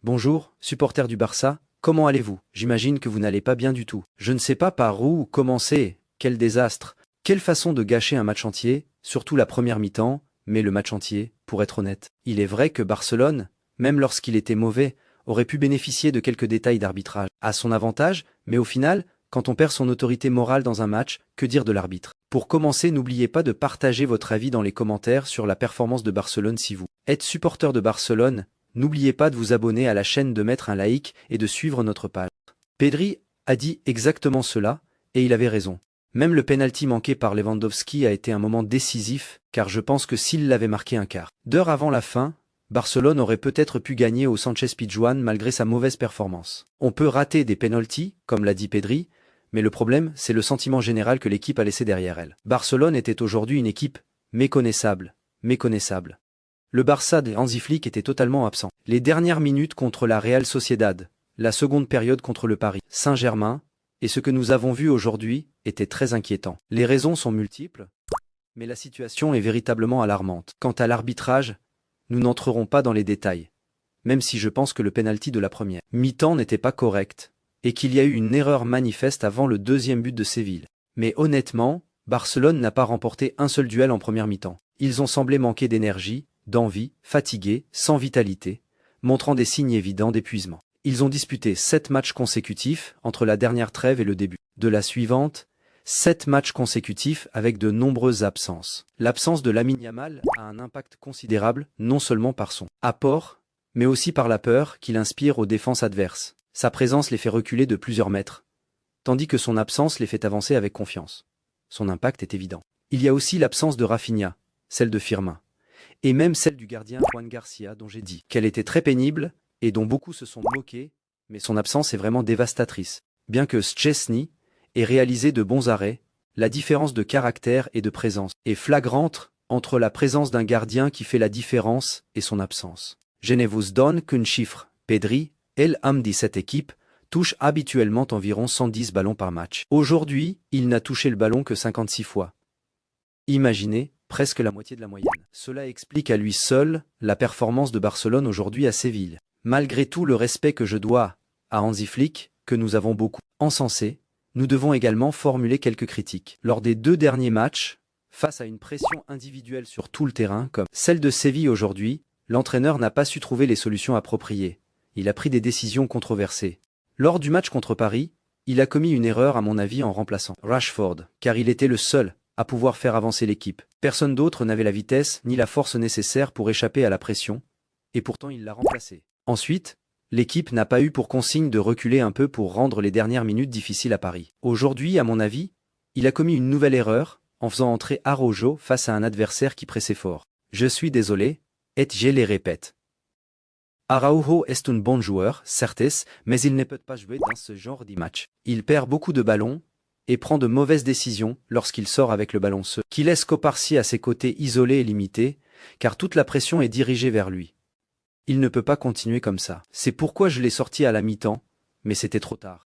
Bonjour, supporters du Barça, comment allez-vous? J'imagine que vous n'allez pas bien du tout. Je ne sais pas par où commencer, quel désastre. Quelle façon de gâcher un match entier, surtout la première mi-temps, mais le match entier, pour être honnête. Il est vrai que Barcelone, même lorsqu'il était mauvais, aurait pu bénéficier de quelques détails d'arbitrage à son avantage, mais au final, quand on perd son autorité morale dans un match, que dire de l'arbitre? Pour commencer, n'oubliez pas de partager votre avis dans les commentaires sur la performance de Barcelone si vous êtes supporter de Barcelone. N'oubliez pas de vous abonner à la chaîne, de mettre un like et de suivre notre page. Pedri a dit exactement cela, et il avait raison. Même le penalty manqué par Lewandowski a été un moment décisif, car je pense que s'il l'avait marqué un quart d'heure avant la fin, Barcelone aurait peut-être pu gagner au Sánchez-Pizjuán malgré sa mauvaise performance. On peut rater des penalties, comme l'a dit Pedri, mais le problème, c'est le sentiment général que l'équipe a laissé derrière elle. Barcelone était aujourd'hui une équipe méconnaissable. Le Barça de Hansi Flick était totalement absent. Les dernières minutes contre la Real Sociedad, la seconde période contre le Paris Saint-Germain, et ce que nous avons vu aujourd'hui était très inquiétant. Les raisons sont multiples, mais la situation est véritablement alarmante. Quant à l'arbitrage, nous n'entrerons pas dans les détails, même si je pense que le penalty de la première mi-temps n'était pas correct, et qu'il y a eu une erreur manifeste avant le deuxième but de Séville. Mais honnêtement, Barcelone n'a pas remporté un seul duel en première mi-temps. Ils ont semblé manquer d'énergie, d'envie, fatigués, sans vitalité, montrant des signes évidents d'épuisement. Ils ont disputé 7 matchs consécutifs entre la dernière trêve et le début de la suivante, 7 matchs consécutifs avec de nombreuses absences. L'absence de Lamine Yamal a un impact considérable, non seulement par son apport, mais aussi par la peur qu'il inspire aux défenses adverses. Sa présence les fait reculer de plusieurs mètres, tandis que son absence les fait avancer avec confiance. Son impact est évident. Il y a aussi l'absence de Rafinha, celle de Firmin, et même celle du gardien Juan Garcia dont j'ai dit qu'elle était très pénible et dont beaucoup se sont moqués, mais son absence est vraiment dévastatrice. Bien que Szczęsny ait réalisé de bons arrêts, la différence de caractère et de présence est flagrante entre la présence d'un gardien qui fait la différence et son absence. Je ne vous donne qu'un chiffre. Pedri, l'âme de cette équipe, touche habituellement environ 110 ballons par match. Aujourd'hui, il n'a touché le ballon que 56 fois. Imaginez, presque la moitié de la moyenne. Cela explique à lui seul la performance de Barcelone aujourd'hui à Séville. Malgré tout le respect que je dois à Hansi Flick, que nous avons beaucoup encensé, nous devons également formuler quelques critiques. Lors des 2 derniers matchs, face à une pression individuelle sur tout le terrain, comme celle de Séville aujourd'hui, l'entraîneur n'a pas su trouver les solutions appropriées. Il a pris des décisions controversées. Lors du match contre Paris, il a commis une erreur à mon avis en remplaçant Rashford, car il était le seul à pouvoir faire avancer l'équipe. Personne d'autre n'avait la vitesse ni la force nécessaire pour échapper à la pression, et pourtant il l'a remplacé. Ensuite, l'équipe n'a pas eu pour consigne de reculer un peu pour rendre les dernières minutes difficiles à Paris. Aujourd'hui, à mon avis, il a commis une nouvelle erreur en faisant entrer Araujo face à un adversaire qui pressait fort. Je suis désolé, et je les répète. Araujo est un bon joueur, certes, mais il ne peut pas jouer dans ce genre de match. Il perd beaucoup de ballons et prend de mauvaises décisions lorsqu'il sort avec le ballon seul, qui laisse Koparsi à ses côtés isolés et limités, car toute la pression est dirigée vers lui. Il ne peut pas continuer comme ça. C'est pourquoi je l'ai sorti à la mi-temps, mais c'était trop tard.